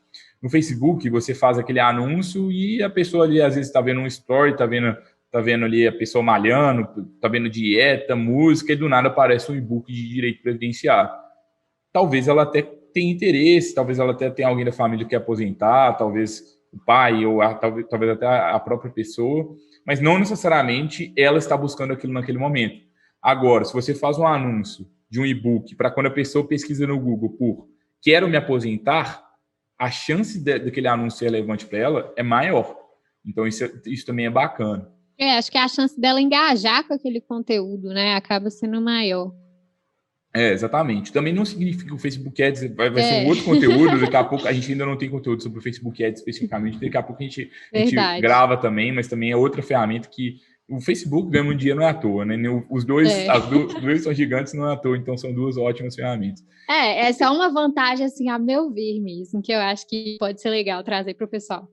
Speaker 2: No Facebook, você faz aquele anúncio e a pessoa ali, às vezes, está vendo um story, está vendo ali a pessoa malhando, está vendo dieta, música, e do nada aparece um e-book de direito previdenciário. Talvez ela até tenha interesse, talvez ela até tenha alguém da família que quer aposentar, talvez o pai ou talvez até a própria pessoa, mas não necessariamente ela está buscando aquilo naquele momento. Agora, se você faz um anúncio de um e-book para quando a pessoa pesquisa no Google por quero me aposentar, a chance daquele anúncio ser relevante para ela é maior. Então, isso também é bacana.
Speaker 1: Acho que a chance dela engajar com aquele conteúdo, né, acaba sendo maior.
Speaker 2: Exatamente. Também não significa que o Facebook Ads vai ser um outro conteúdo. Daqui a pouco a gente ainda não tem conteúdo sobre o Facebook Ads especificamente. Daqui a pouco a gente grava também, mas também é outra ferramenta que o Facebook ganha um dia não é à toa, né? Os dois são gigantes, não é à toa, então são duas ótimas ferramentas.
Speaker 1: É só uma vantagem, assim, a meu ver mesmo, que eu acho que pode ser legal trazer para o pessoal.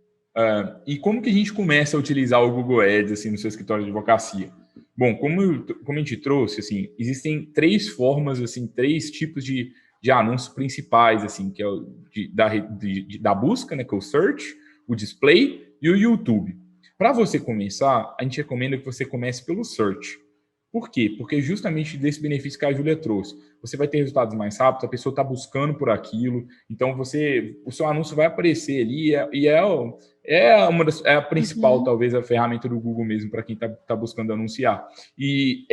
Speaker 2: E como que a gente começa a utilizar o Google Ads assim, no seu escritório de advocacia? Bom, como a gente trouxe, assim, existem três formas, assim, três tipos de anúncios principais, assim, que é da busca, né, que é o search, o display e o YouTube. Para você começar, a gente recomenda que você comece pelo search. Por quê? Porque justamente desse benefício que a Júlia trouxe. Você vai ter resultados mais rápidos, a pessoa está buscando por aquilo, então o seu anúncio vai aparecer ali e é a principal, talvez, a ferramenta do Google mesmo para quem está buscando anunciar. E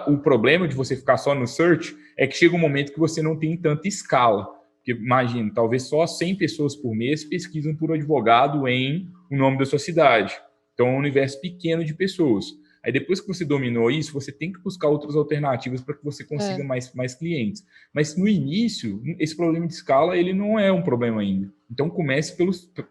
Speaker 2: o problema de você ficar só no search é que chega um momento que você não tem tanta escala. Porque, imagina, talvez só 100 pessoas por mês pesquisam por advogado em o nome da sua cidade. Então, é um universo pequeno de pessoas. Aí depois que você dominou isso, você tem que buscar outras alternativas para que você consiga mais clientes. Mas no início, esse problema de escala, ele não é um problema ainda. Então comece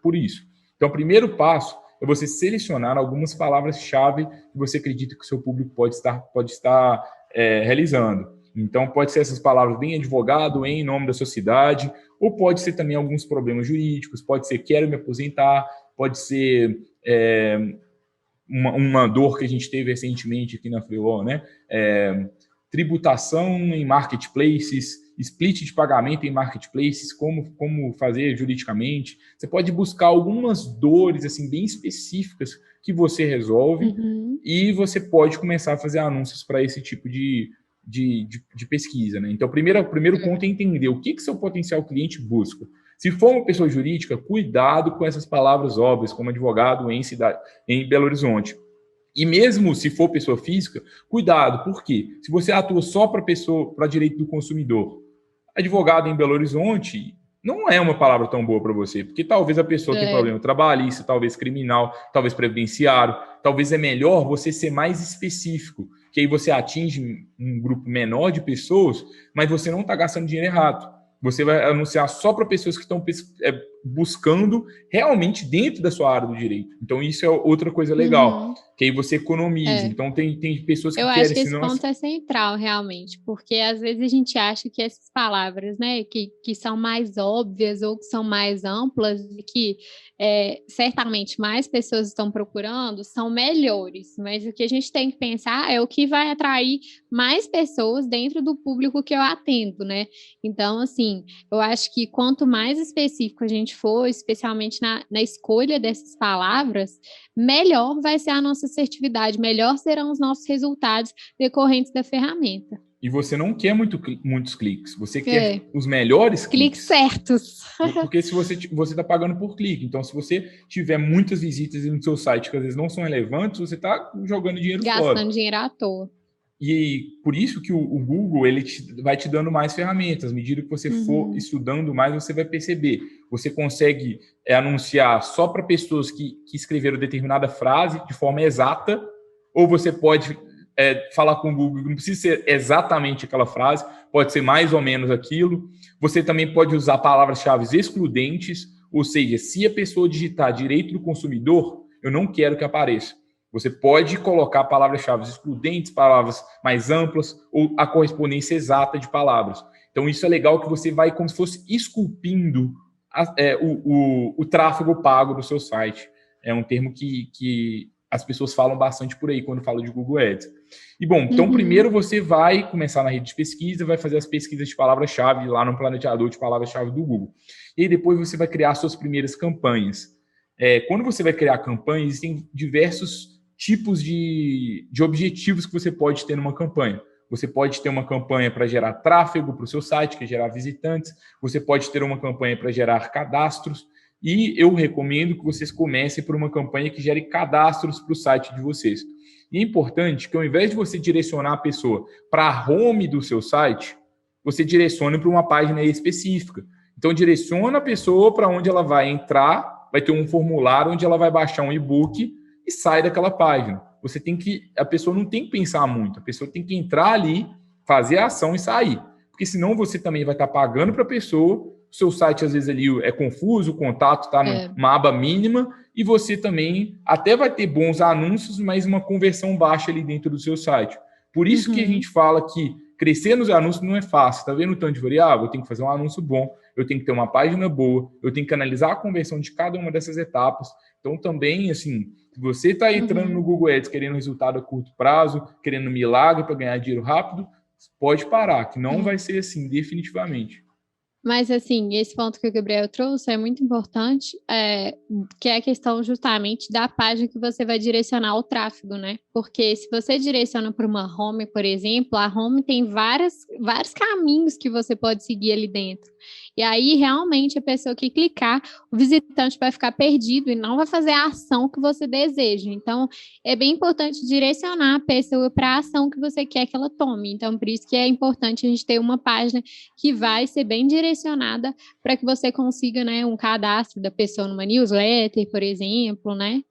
Speaker 2: por isso. Então o primeiro passo é você selecionar algumas palavras-chave que você acredita que o seu público pode estar realizando. Então pode ser essas palavras bem advogado, em nome da sua cidade, ou pode ser também alguns problemas jurídicos, pode ser quero me aposentar, pode ser uma dor que a gente teve recentemente aqui na Freeló, né? Tributação em marketplaces split de pagamento em marketplaces, como fazer juridicamente. Você pode buscar algumas dores assim, bem específicas que você resolve e você pode começar a fazer anúncios para esse tipo de pesquisa, né? Então, o primeiro ponto é entender o que seu potencial cliente busca. Se for uma pessoa jurídica, cuidado com essas palavras óbvias, como advogado em Belo Horizonte. E mesmo se for pessoa física, cuidado, por quê? Se você atua só para direito do consumidor, advogado em Belo Horizonte não é uma palavra tão boa para você, porque talvez a pessoa tenha problema trabalhista, talvez criminal, talvez previdenciário, talvez é melhor você ser mais específico, que aí você atinge um grupo menor de pessoas, mas você não está gastando dinheiro errado. Você vai anunciar só para pessoas que estão buscando realmente dentro da sua área do direito. Então, isso é outra coisa legal, que aí você economiza. Então, tem pessoas que
Speaker 1: Eu
Speaker 2: querem...
Speaker 1: acho que esse ponto é central, realmente, porque às vezes a gente acha que essas palavras, né, que são mais óbvias ou que são mais amplas e que certamente mais pessoas estão procurando, são melhores, mas o que a gente tem que pensar é o que vai atrair mais pessoas dentro do público que eu atendo, né? Então, assim, eu acho que quanto mais específico a gente for, especialmente na escolha dessas palavras, melhor vai ser a nossa assertividade, melhor serão os nossos resultados decorrentes da ferramenta.
Speaker 2: E você não quer muitos cliques, você quer os melhores
Speaker 1: cliques certos.
Speaker 2: Porque se você está pagando por clique, então se você tiver muitas visitas no seu site que às vezes não são relevantes, você está jogando dinheiro fora.
Speaker 1: Gastando dinheiro à toa.
Speaker 2: E por isso que o Google ele vai te dando mais ferramentas. À medida que você for estudando mais, você vai perceber. Você consegue anunciar só para pessoas que escreveram determinada frase de forma exata, ou você pode falar com o Google, não precisa ser exatamente aquela frase, pode ser mais ou menos aquilo. Você também pode usar palavras-chave excludentes, ou seja, se a pessoa digitar direito do consumidor, eu não quero que apareça. Você pode colocar palavras-chave excludentes, palavras mais amplas, ou a correspondência exata de palavras. Então, isso é legal que você vai como se fosse esculpindo o tráfego pago do seu site. É um termo que as pessoas falam bastante por aí quando falam de Google Ads. E, bom, então primeiro você vai começar na rede de pesquisa, vai fazer as pesquisas de palavra-chave lá no planejador de palavra-chave do Google. E aí depois você vai criar suas primeiras campanhas. Quando você vai criar campanhas, existem diversos tipos de objetivos que você pode ter numa campanha. Você pode ter uma campanha para gerar tráfego para o seu site, que é gerar visitantes. Você pode ter uma campanha para gerar cadastros. E eu recomendo que vocês comecem por uma campanha que gere cadastros para o site de vocês. E é importante que ao invés de você direcionar a pessoa para a home do seu site, você direcione para uma página específica. Então, direciona a pessoa para onde ela vai entrar, vai ter um formulário onde ela vai baixar um e-book e sai daquela página. A pessoa não tem que pensar muito, a pessoa tem que entrar ali, fazer a ação e sair. Porque senão você também vai estar pagando para a pessoa, o seu site às vezes ali é confuso, o contato está numa aba mínima e você também até vai ter bons anúncios, mas uma conversão baixa ali dentro do seu site. Por isso que a gente fala que crescer nos anúncios não é fácil. Está vendo o tanto de variável? Eu tenho que fazer um anúncio bom, eu tenho que ter uma página boa, eu tenho que analisar a conversão de cada uma dessas etapas. Então também, assim, se você está entrando no Google Ads querendo resultado a curto prazo, querendo um milagre para ganhar dinheiro rápido, pode parar, que não vai ser assim, definitivamente.
Speaker 1: Mas, assim, esse ponto que o Gabriel trouxe é muito importante, que é a questão justamente da página que você vai direcionar o tráfego, né? Porque se você direciona para uma home, por exemplo, a home tem vários caminhos que você pode seguir ali dentro. E aí, realmente, a pessoa que clicar, o visitante vai ficar perdido e não vai fazer a ação que você deseja. Então, é bem importante direcionar a pessoa para a ação que você quer que ela tome. Então, por isso que é importante a gente ter uma página que vai ser bem direcionada para que você consiga, né, um cadastro da pessoa numa newsletter, por exemplo, né?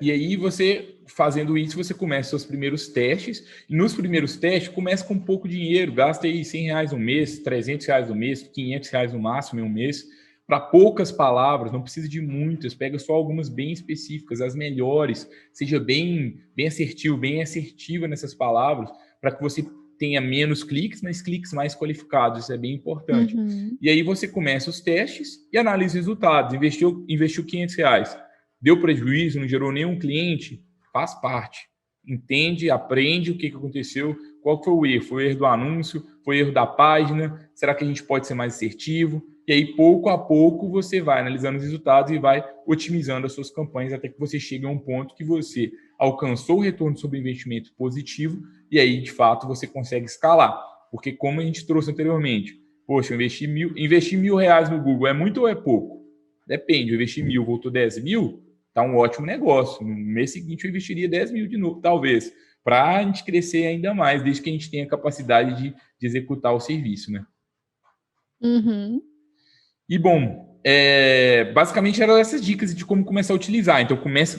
Speaker 2: E aí você, fazendo isso, você começa seus primeiros testes, e nos primeiros testes, começa com pouco dinheiro, gasta aí R$100 no mês, R$300 no mês, R$500 no máximo em um mês, para poucas palavras, não precisa de muitas, pega só algumas bem específicas, as melhores, seja bem assertivo, bem assertiva nessas palavras, para que você tenha menos cliques, mas cliques mais qualificados, isso é bem importante. E aí você começa os testes e analisa os resultados, investiu R$500, deu prejuízo, não gerou nenhum cliente, faz parte. entende, aprende o que aconteceu, qual foi o erro? Foi o erro do anúncio? Foi o erro da página? Será que a gente pode ser mais assertivo? E aí, pouco a pouco, você vai analisando os resultados e vai otimizando as suas campanhas até que você chegue a um ponto que você alcançou o retorno sobre investimento positivo e aí, de fato, você consegue escalar. Porque, como a gente trouxe anteriormente, poxa, eu investi R$ 1.000 no Google, é muito ou é pouco? Depende, eu investi 1.000, voltou 10 mil, tá um ótimo negócio. No mês seguinte eu investiria 10 mil de novo, talvez, para a gente crescer ainda mais, desde que a gente tenha capacidade de executar o serviço, né?
Speaker 1: Uhum.
Speaker 2: E, bom, basicamente eram essas dicas de como começar a utilizar. Então, começa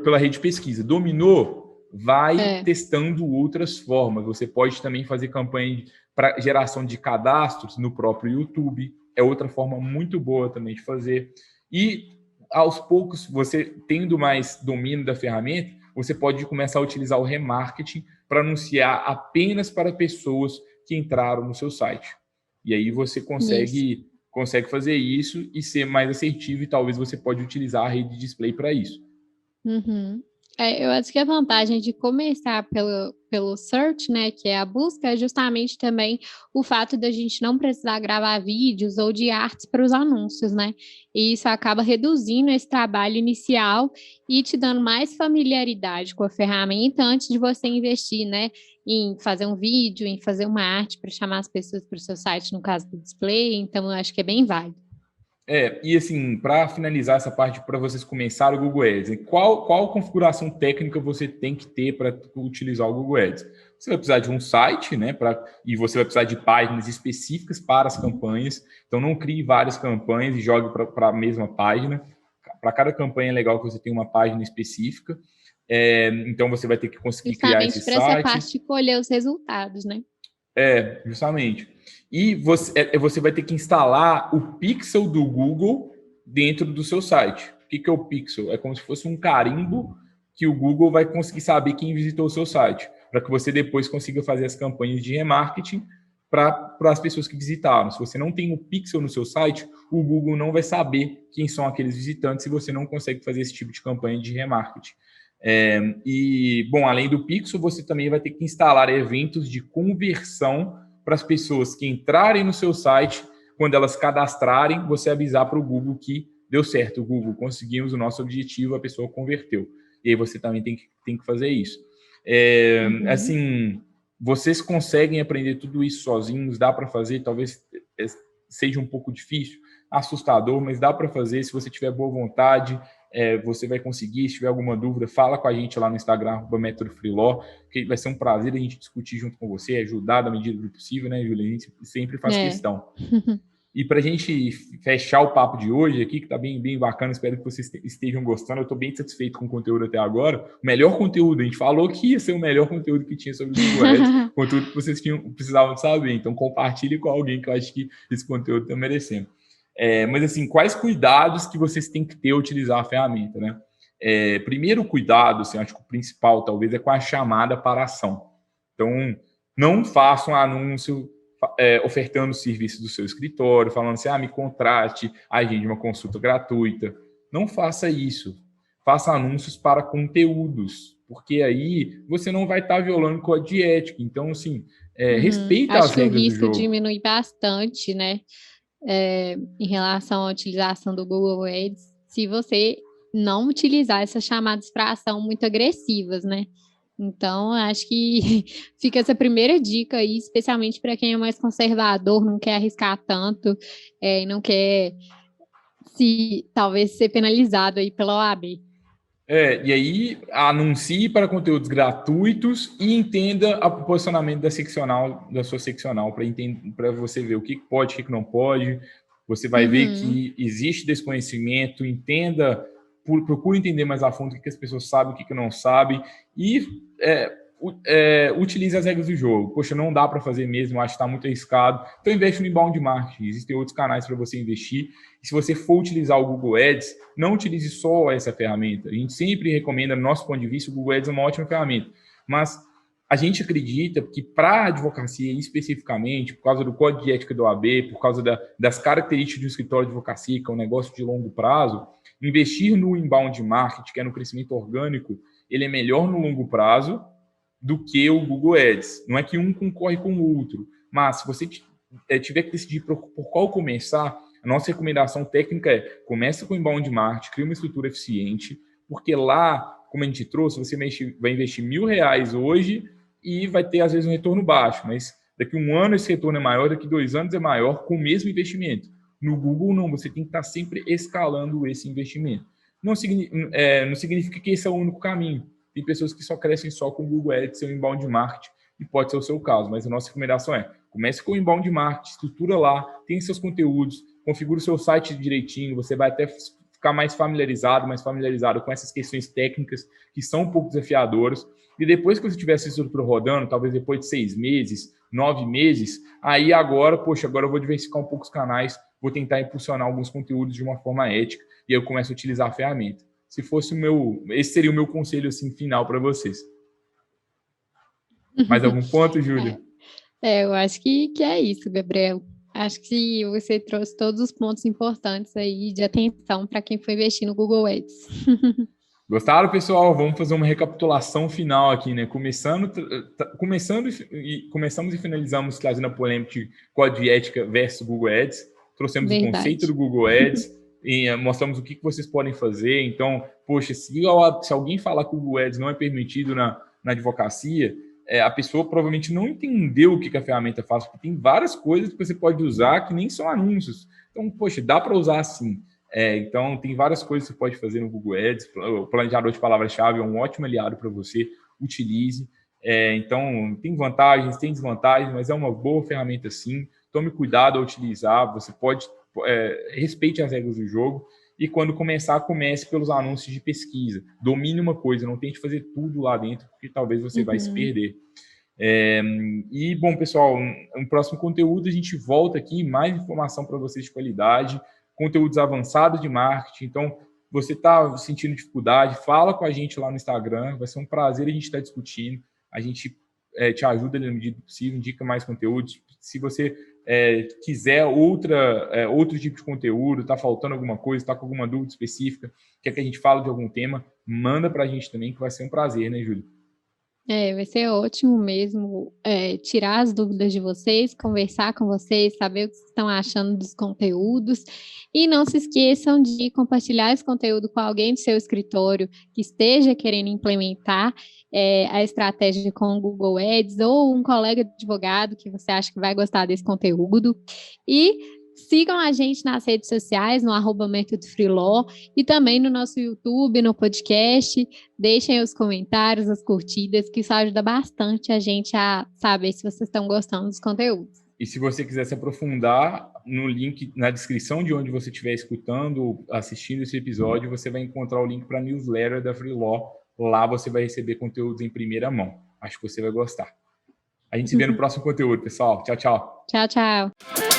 Speaker 2: pela rede de pesquisa. Dominou? Vai testando outras formas. Você pode também fazer campanha para geração de cadastros no próprio YouTube. É outra forma muito boa também de fazer. E, aos poucos, você tendo mais domínio da ferramenta, você pode começar a utilizar o remarketing para anunciar apenas para pessoas que entraram no seu site. E aí você consegue fazer isso e ser mais assertivo, e talvez você pode utilizar a rede de display para isso.
Speaker 1: Uhum. Eu acho que a vantagem de começar pelo search, né, que é a busca, é justamente também o fato da gente não precisar gravar vídeos ou de artes para os anúncios, né? E isso acaba reduzindo esse trabalho inicial e te dando mais familiaridade com a ferramenta antes de você investir, né, em fazer um vídeo, em fazer uma arte para chamar as pessoas para o seu site, no caso do display. Então, eu acho que é bem válido.
Speaker 2: E assim, para finalizar essa parte, para vocês começarem o Google Ads, qual configuração técnica você tem que ter para utilizar o Google Ads? Você vai precisar de um site, né? E você vai precisar de páginas específicas para as campanhas. Então, não crie várias campanhas e jogue para a mesma página. Para cada campanha é legal que você tenha uma página específica. Então, você vai ter que conseguir criar esse
Speaker 1: Justamente para
Speaker 2: site.
Speaker 1: essa parte de colher os resultados, né?
Speaker 2: Justamente. E você vai ter que instalar o pixel do Google dentro do seu site. O que é o pixel? É como se fosse um carimbo que o Google vai conseguir saber quem visitou o seu site, para que você depois consiga fazer as campanhas de remarketing para as pessoas que visitaram. Se você não tem o pixel no seu site, o Google não vai saber quem são aqueles visitantes se você não consegue fazer esse tipo de campanha de remarketing. Bom, além do Pixel, você também vai ter que instalar eventos de conversão para as pessoas que entrarem no seu site. Quando elas cadastrarem, você avisar para o Google que deu certo. O Google, conseguimos o nosso objetivo, a pessoa converteu. E aí você também tem que fazer isso. Assim, vocês conseguem aprender tudo isso sozinhos? Dá para fazer? Talvez seja um pouco difícil, assustador, mas dá para fazer se você tiver boa vontade. Você vai conseguir. Se tiver alguma dúvida, fala com a gente lá no Instagram, @MétodoFreeló, que vai ser um prazer a gente discutir junto com você, ajudar da medida do possível, né, Júlia? A gente sempre faz questão. E para a gente fechar o papo de hoje aqui, que está bem, bem bacana, espero que vocês estejam gostando. Eu estou bem satisfeito com o conteúdo até agora. O melhor conteúdo, a gente falou que ia ser o melhor conteúdo que tinha sobre o Google Ads, conteúdo que vocês precisavam saber. Então, compartilhe com alguém que eu acho que esse conteúdo está merecendo. Mas, assim, quais cuidados que vocês têm que ter ao utilizar a ferramenta, né? Primeiro cuidado, assim, acho que o principal, talvez, é com a chamada para ação. Então, não faça um anúncio ofertando o serviço do seu escritório, falando assim, me contrate, agende uma consulta gratuita. Não faça isso. Faça anúncios para conteúdos, porque aí você não vai estar violando o código de ética. Então, assim, respeita as regras do jogo.
Speaker 1: Acho que o risco diminui bastante, né? Em relação à utilização do Google Ads, se você não utilizar essas chamadas para ação muito agressivas, né? Então, acho que fica essa primeira dica aí, especialmente para quem é mais conservador, não quer arriscar tanto, não quer talvez ser penalizado aí pela OAB.
Speaker 2: E aí anuncie para conteúdos gratuitos e entenda o posicionamento da sua seccional, para você ver o que pode, o que não pode. Você vai ver que existe desconhecimento, procure entender mais a fundo o que as pessoas sabem, o que não sabem, e utilize as regras do jogo. Poxa, não dá para fazer mesmo, acho que está muito arriscado. Então investe no inbound marketing, existem outros canais para você investir. E se você for utilizar o Google Ads, não utilize só essa ferramenta. A gente sempre recomenda, no nosso ponto de vista, o Google Ads é uma ótima ferramenta. Mas a gente acredita que para a advocacia especificamente, por causa do código de ética do OAB, por causa das características do escritório de advocacia, que é um negócio de longo prazo, investir no inbound marketing, que é no crescimento orgânico, ele é melhor no longo prazo do que o Google Ads. Não é que um concorre com o outro, mas se você tiver que decidir por qual começar, a nossa recomendação técnica é: começa com inbound marketing, cria uma estrutura eficiente, porque lá, como a gente trouxe, você vai investir R$1.000 hoje e vai ter, às vezes, um retorno baixo, mas daqui a um ano esse retorno é maior, daqui a 2 anos é maior com o mesmo investimento. No Google, não, você tem que estar sempre escalando esse investimento. Não significa que esse é o único caminho. Tem pessoas que só crescem só com o Google Ads, seu inbound marketing, e pode ser o seu caso, mas a nossa recomendação é: comece com o inbound marketing, estrutura lá, tem seus conteúdos, configura o seu site direitinho, você vai até ficar mais familiarizado com essas questões técnicas que são um pouco desafiadoras. E depois que você tiver essa estrutura rodando, talvez depois de 6 meses, 9 meses, aí agora eu vou diversificar um pouco os canais, vou tentar impulsionar alguns conteúdos de uma forma ética, e aí eu começo a utilizar a ferramenta. Se fosse esse seria o meu conselho assim, final para vocês. Mais algum ponto, Júlia?
Speaker 1: Eu acho que é isso, Gabriel. Acho que você trouxe todos os pontos importantes aí de atenção para quem for investir no Google Ads.
Speaker 2: Gostaram, pessoal? Vamos fazer uma recapitulação final aqui, né? Começamos e finalizamos trazendo a polêmica de código de ética versus Google Ads. Trouxemos o conceito do Google Ads e mostramos o que vocês podem fazer. Então, poxa, se alguém falar que o Google Ads não é permitido na advocacia, a pessoa provavelmente não entendeu o que a ferramenta faz, porque tem várias coisas que você pode usar que nem são anúncios. Então, poxa, dá para usar assim. Então, tem várias coisas que você pode fazer no Google Ads. O planejador de palavra-chave é um ótimo aliado para você. Utilize. Então, tem vantagens, tem desvantagens, mas é uma boa ferramenta sim. Tome cuidado ao utilizar. Você pode... respeite as regras do jogo. E quando começar, comece pelos anúncios de pesquisa. Domine uma coisa, não tente fazer tudo lá dentro, porque talvez você vai se perder. E, bom, pessoal, no próximo conteúdo a gente volta aqui, mais informação para vocês de qualidade, conteúdos avançados de marketing. Então, você está sentindo dificuldade, fala com a gente lá no Instagram, vai ser um prazer a gente estar discutindo. A gente te ajuda na medida do possível, indica mais conteúdos. Se você quiser outro tipo de conteúdo, está faltando alguma coisa, está com alguma dúvida específica, quer que a gente fale de algum tema, manda para a gente também, que vai ser um prazer, né, Júlia?
Speaker 1: Vai ser ótimo mesmo tirar as dúvidas de vocês, conversar com vocês, saber o que vocês estão achando dos conteúdos. E não se esqueçam de compartilhar esse conteúdo com alguém do seu escritório que esteja querendo implementar a estratégia com o Google Ads, ou um colega de advogado que você acha que vai gostar desse conteúdo. E sigam a gente nas redes sociais, no @MétodoFreeLaw, e também no nosso YouTube, no podcast. Deixem os comentários, as curtidas, que isso ajuda bastante a gente a saber se vocês estão gostando dos conteúdos.
Speaker 2: E se você quiser se aprofundar, no link na descrição de onde você estiver escutando ou assistindo esse episódio, você vai encontrar o link para a newsletter da FreeLaw. Lá você vai receber conteúdos em primeira mão. Acho que você vai gostar. A gente se vê no próximo conteúdo, pessoal. Tchau, tchau.
Speaker 1: Tchau, tchau.